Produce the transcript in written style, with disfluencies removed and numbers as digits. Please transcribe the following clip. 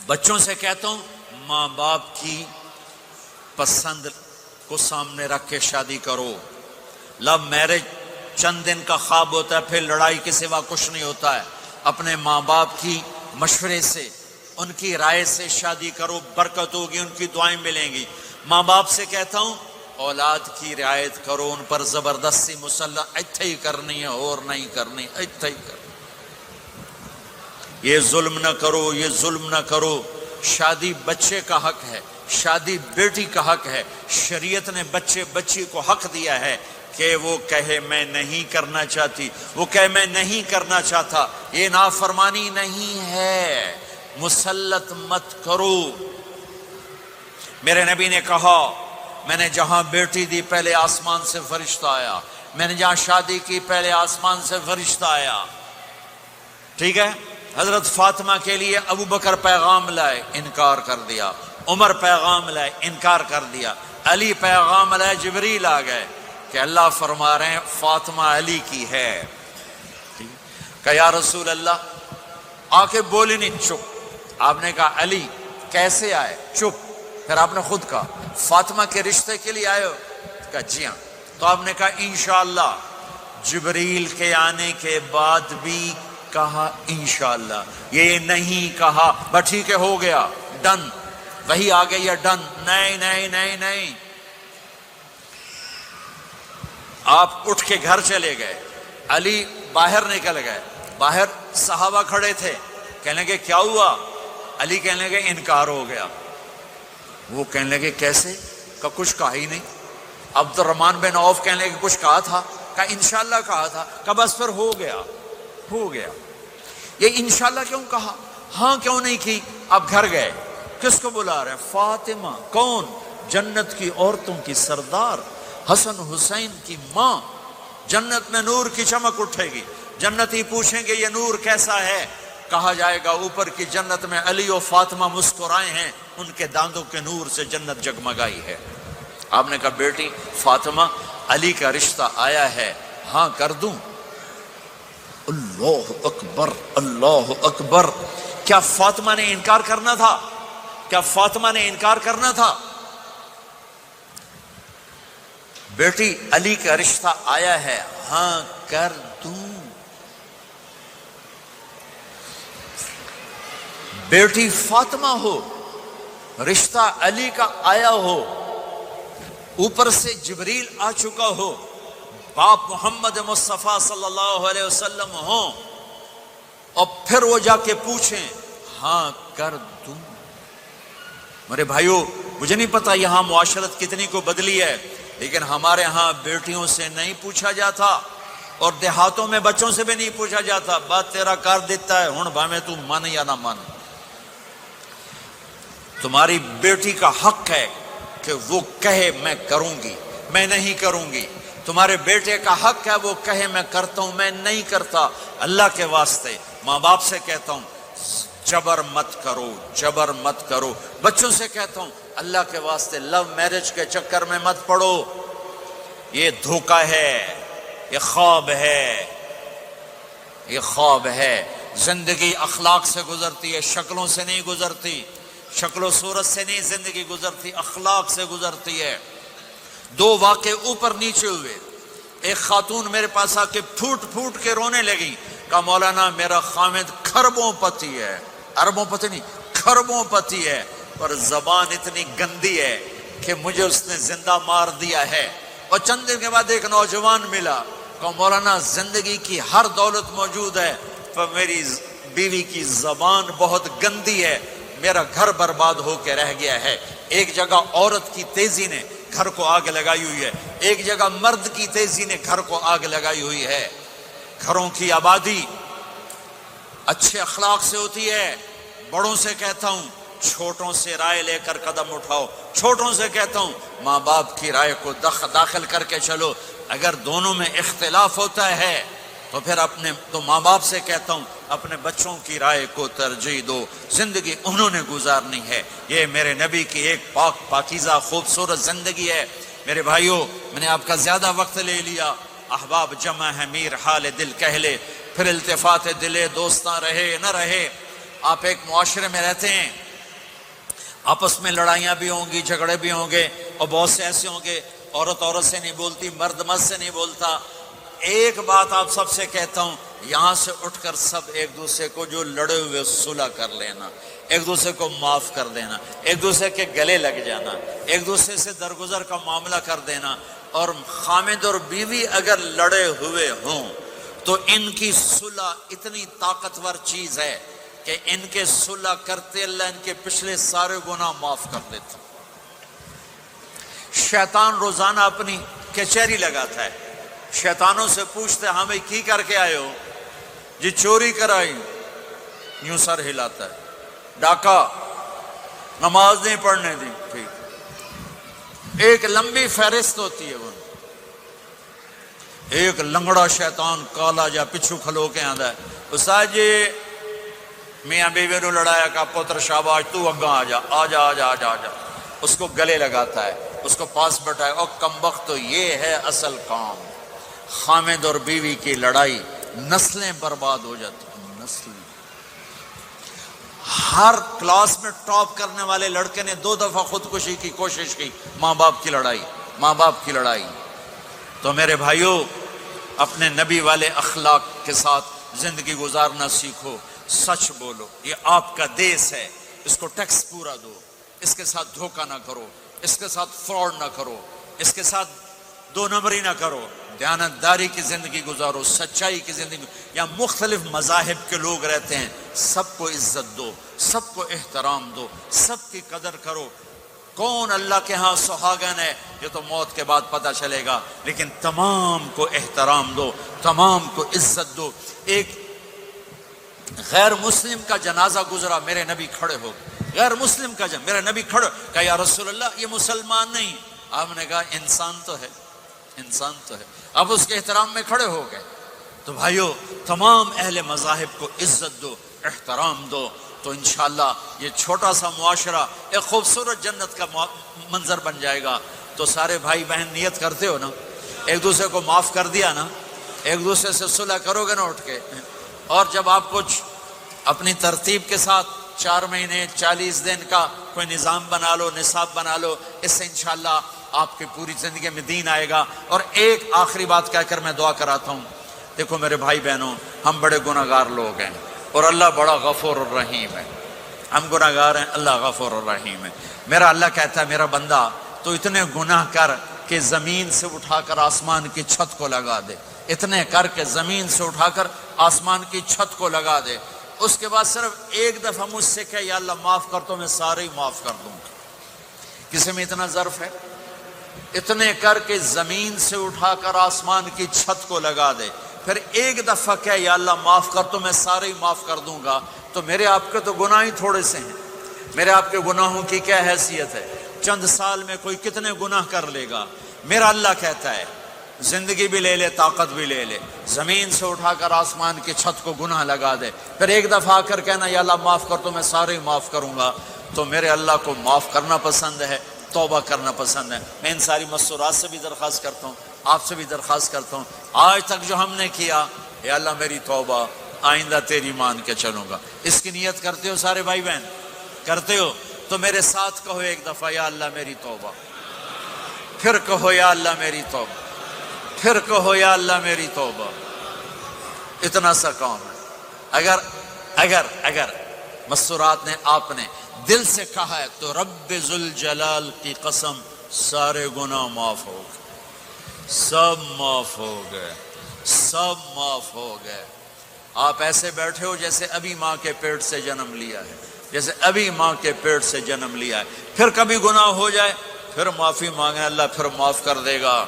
بچوں سے کہتا ہوں ماں باپ کی پسند کو سامنے رکھ کے شادی کرو. لو میرج چند دن کا خواب ہوتا ہے، پھر لڑائی کے سوا کچھ نہیں ہوتا ہے. اپنے ماں باپ کی مشورے سے، ان کی رائے سے شادی کرو، برکت ہوگی، ان کی دعائیں ملیں گی. ماں باپ سے کہتا ہوں اولاد کی رعایت کرو، ان پر زبردستی مسلط ایتھے ہی کرنی ہے اور نہیں کرنی، ایتھے ہی کرنی. یہ ظلم نہ کرو، یہ ظلم نہ کرو. شادی بچے کا حق ہے، شادی بیٹی کا حق ہے. شریعت نے بچی کو حق دیا ہے کہ وہ کہے میں نہیں کرنا چاہتی، وہ کہے میں نہیں کرنا چاہتا. یہ نافرمانی نہیں ہے، مسلط مت کرو. میرے نبی نے کہا میں نے جہاں بیٹی دی پہلے آسمان سے فرشتہ آیا، میں نے جہاں شادی کی پہلے آسمان سے فرشتہ آیا. ٹھیک ہے. حضرت فاطمہ کے لیے ابو بکر پیغام لائے، انکار کر دیا. عمر پیغام لائے، انکار کر دیا. علی پیغام لائے، جبریل آ گئے کہ اللہ فرما رہے ہیں فاطمہ علی کی ہے. کہ یا رسول اللہ، آ کے بولے نہیں، چپ. آپ نے کہا علی کیسے آئے؟ چپ. پھر آپ نے خود کہا فاطمہ کے رشتے کے لیے آئے ہو؟ کہا جی ہاں. تو آپ نے کہا انشاءاللہ. جبریل کے آنے کے بعد بھی کہا انشاءاللہ، یہ نہیں کہا بس ٹھیک ہے ہو گیا ڈن، وہی آ گئی ہے ڈن. نہیں نہیں نہیں نہیں. آپ اٹھ کے گھر چلے گئے، علی باہر نکل گئے. باہر صحابہ کھڑے تھے، کہنے لگے کیا ہوا؟ علی کہنے لگے انکار ہو گیا. وہ کہنے لگے کیسے؟ کہ کچھ کہا ہی نہیں. عبد الرحمن بن عوف کہنے لگے کچھ کہا تھا؟ کہ انشاءاللہ کہا تھا. کہ بس پھر ہو گیا ہو گیا. یہ انشاءاللہ کیوں کہا؟ ہاں کیوں نہیں کی؟ اب گھر گئے، کس کو بلا رہے ہیں؟ فاطمہ. کون؟ جنت کی عورتوں کی سردار، حسن حسین کی ماں. جنت میں نور کی چمک اٹھے گی. جنتی پوچھیں گے یہ نور کیسا ہے؟ کہا جائے گا اوپر کی جنت میں علی و فاطمہ مسکرائے ہیں، ان کے داندوں کے نور سے جنت جگمگائی ہے. آپ نے کہا بیٹی فاطمہ علی کا رشتہ آیا ہے، ہاں کر دوں؟ اللہ اکبر اللہ اکبر. کیا فاطمہ نے انکار کرنا تھا؟ کیا فاطمہ نے انکار کرنا تھا؟ بیٹی علی کا رشتہ آیا ہے، ہاں کر دوں. بیٹی فاطمہ ہو، رشتہ علی کا آیا ہو، اوپر سے جبریل آ چکا ہو، باپ محمد مصطفیٰ صلی اللہ علیہ وسلم ہوں، اور پھر وہ جا کے پوچھیں ہاں کر دوں. میرے بھائیو، مجھے نہیں پتا یہاں معاشرت کتنی کو بدلی ہے، لیکن ہمارے ہاں بیٹیوں سے نہیں پوچھا جاتا، اور دیہاتوں میں بچوں سے بھی نہیں پوچھا جاتا. بات تیرا کر دیتا ہے، ہن بھاویں تو مان یا نہ مان. تمہاری بیٹی کا حق ہے کہ وہ کہے میں کروں گی، میں نہیں کروں گی. تمہارے بیٹے کا حق ہے وہ کہے میں کرتا ہوں، میں نہیں کرتا. اللہ کے واسطے ماں باپ سے کہتا ہوں جبر مت کرو، جبر مت کرو. بچوں سے کہتا ہوں اللہ کے واسطے لو میرج کے چکر میں مت پڑو. یہ دھوکہ ہے، یہ خواب ہے، یہ خواب ہے. زندگی اخلاق سے گزرتی ہے، شکلوں سے نہیں گزرتی. شکل و صورت سے نہیں زندگی گزرتی، اخلاق سے گزرتی ہے. دو واقعے اوپر نیچے ہوئے. ایک خاتون میرے پاس آ کے پھوٹ پھوٹ کے رونے لگی. کہا مولانا میرا خامد کھربوں پتی ہے، اربوں پتی نہیں، کھربوں پتی ہے، پر زبان اتنی گندی ہے کہ مجھے اس نے زندہ مار دیا ہے. اور چند دن کے بعد ایک نوجوان ملا. کہا مولانا زندگی کی ہر دولت موجود ہے، پر میری بیوی کی زبان بہت گندی ہے، میرا گھر برباد ہو کے رہ گیا ہے. ایک جگہ عورت کی تیزی نے گھر کو آگ لگائی ہوئی ہے، ایک جگہ مرد کی تیزی نے گھر کو آگ لگائی ہوئی ہے. گھروں کی آبادی اچھے اخلاق سے ہوتی ہے. بڑوں سے کہتا ہوں چھوٹوں سے رائے لے کر قدم اٹھاؤ. چھوٹوں سے کہتا ہوں ماں باپ کی رائے کو داخل کر کے چلو. اگر دونوں میں اختلاف ہوتا ہے تو ماں باپ سے کہتا ہوں اپنے بچوں کی رائے کو ترجیح دو. زندگی انہوں نے گزارنی ہے. یہ میرے نبی کی ایک پاکیزہ خوبصورت زندگی ہے. میرے بھائیوں، میں نے آپ کا زیادہ وقت لے لیا. احباب جمع ہے، میر حال دل کہہ لے، پھر التفات دلے دوستاں رہے نہ رہے. آپ ایک معاشرے میں رہتے ہیں آپس میں لڑائیاں بھی ہوں گی، جھگڑے بھی ہوں گے، اور بہت سے ایسے ہوں گے عورت عورت سے نہیں بولتی، مرد مرد سے نہیں بولتا۔ ایک بات آپ سب سے کہتا ہوں، یہاں سے اٹھ کر سب ایک دوسرے کو جو لڑے ہوئے صلح کر لینا، ایک دوسرے کو معاف کر دینا، ایک دوسرے کے گلے لگ جانا، ایک دوسرے سے درگزر کا معاملہ کر دینا۔ اور خامد اور بیوی اگر لڑے ہوئے ہوں تو ان کی صلح اتنی طاقتور چیز ہے کہ ان کے صلح کرتے اللہ ان کے پچھلے سارے گناہ معاف کر دیتا۔ شیطان روزانہ اپنی کچہری لگاتا ہے، شیطانوں سے پوچھتے ہمیں کی کر کے آئے ہو؟ جی چوری کرائی، یوں سر ہلاتا ہے، ڈاکہ، نماز نہیں پڑھنے دی، ٹھیک۔ ایک لمبی فہرست ہوتی ہے، وہ ایک لنگڑا شیطان کالا جا پچھو کھلو کے آندا ہے، استاد جی میاں بیوی نو لڑایا کا پتر شاباش تو اگاں آ جا آ جا آ جا آ جا آ جا، اس کو گلے لگاتا ہے، اس کو پاس بٹھائے، اور کمبخت تو یہ ہے اصل کام۔ خامد اور بیوی کی لڑائی نسلیں برباد ہو جاتی ہیں، نسلیں۔ ہر کلاس میں ٹاپ کرنے والے لڑکے نے 2 دفعہ خودکشی کی کوشش کی، ماں باپ کی لڑائی، ماں باپ کی لڑائی۔ تو میرے بھائیوں، اپنے نبی والے اخلاق کے ساتھ زندگی گزارنا سیکھو، سچ بولو، یہ آپ کا دیس ہے، اس کو ٹیکس پورا دو، اس کے ساتھ دھوکہ نہ کرو، اس کے ساتھ فراڈ نہ کرو، اس کے ساتھ 2 نمبری نہ کرو، دیانتداری کی زندگی گزارو، سچائی کی زندگی۔ یہاں مختلف مذاہب کے لوگ رہتے ہیں، سب کو عزت دو، سب کو احترام دو، سب کی قدر کرو۔ کون اللہ کے ہاں سہاگن ہے یہ تو موت کے بعد پتہ چلے گا، لیکن تمام کو احترام دو، تمام کو عزت دو۔ ایک غیر مسلم کا جنازہ گزرا، میرے نبی کھڑے ہو گئے، غیر مسلم کا میرے نبی کھڑے، کہا یا رسول اللہ یہ مسلمان نہیں، آپ نے کہا انسان تو ہے، انسان تو ہے، اب اس کے احترام میں کھڑے ہو گئے۔ تو بھائیو، تمام اہل مذاہب کو عزت دو، احترام دو، تو انشاءاللہ یہ چھوٹا سا معاشرہ ایک خوبصورت جنت کا منظر بن جائے گا۔ تو سارے بھائی بہن نیت کرتے ہو نا، ایک دوسرے کو معاف کر دیا نا، ایک دوسرے سے صلح کرو گے نا اٹھ کے، اور جب آپ کچھ اپنی ترتیب کے ساتھ 4 مہینے 40 دن کا کوئی نظام بنا لو، نصاب بنا لو، اس سے انشاءاللہ آپ کی پوری زندگی میں دین آئے گا۔ اور ایک آخری بات کہہ کر میں دعا کراتا ہوں، دیکھو میرے بھائی بہنوں، ہم بڑے گناہ گار لوگ ہیں اور اللہ بڑا غفور الرحیم ہے، ہم گناہ گار ہیں، اللہ غفور الرحیم ہے۔ میرا اللہ کہتا ہے میرا بندہ تو اتنے گناہ کر کہ زمین سے اٹھا کر آسمان کی چھت کو لگا دے، اتنے کر کے زمین سے اٹھا کر آسمان کی چھت کو لگا دے، اس کے بعد صرف ایک دفعہ مجھ سے کہ یا اللہ معاف کر تو میں سارے ہی معاف کر دوں گا۔ کسی میں اتنا ظرف ہے؟ اتنے کر کے زمین سے اٹھا کر آسمان کی چھت کو لگا دے، پھر ایک دفعہ کہ یا اللہ معاف کر تو میں سارے ہی معاف کر دوں گا۔ تو میرے آپ کے تو گناہ ہی تھوڑے سے ہیں، میرے آپ کے گناہوں کی کیا حیثیت ہے؟ چند سال میں کوئی کتنے گناہ کر لے گا۔ میرا اللہ کہتا ہے زندگی بھی لے لے، طاقت بھی لے لے، زمین سے اٹھا کر آسمان کی چھت کو گناہ لگا دے، پھر ایک دفعہ آ کر کہنا یا اللہ معاف کر تو میں سارے ہی معاف کروں گا۔ تو میرے اللہ کو معاف کرنا پسند ہے، توبہ کرنا پسند ہے۔ میں ان ساری مستورات سے بھی درخواست کرتا ہوں، آپ سے بھی درخواست کرتا ہوں، آج تک جو ہم نے کیا، یا اللہ میری توبہ، آئندہ تیری مان کے چلوں گا۔ اس کی نیت کرتے ہو سارے بھائی بہن؟ کرتے ہو تو میرے ساتھ کہو ایک دفعہ یا اللہ میری توبہ، پھر کہو یا اللہ میری توبہ، پھر کہو یا اللہ میری توبہ۔ اتنا سا کام ہے۔ اگر مستورات نے آپ نے دل سے کہا ہے تو رب ذوالجلال کی قسم سارے گناہ معاف ہو گئے، سب معاف ہو گئے، سب معاف ہو گئے۔ آپ ایسے بیٹھے ہو جیسے ابھی ماں کے پیٹ سے جنم لیا ہے، جیسے ابھی ماں کے پیٹ سے جنم لیا ہے۔ پھر کبھی گناہ ہو جائے پھر معافی مانگیں، اللہ پھر معاف کر دے گا۔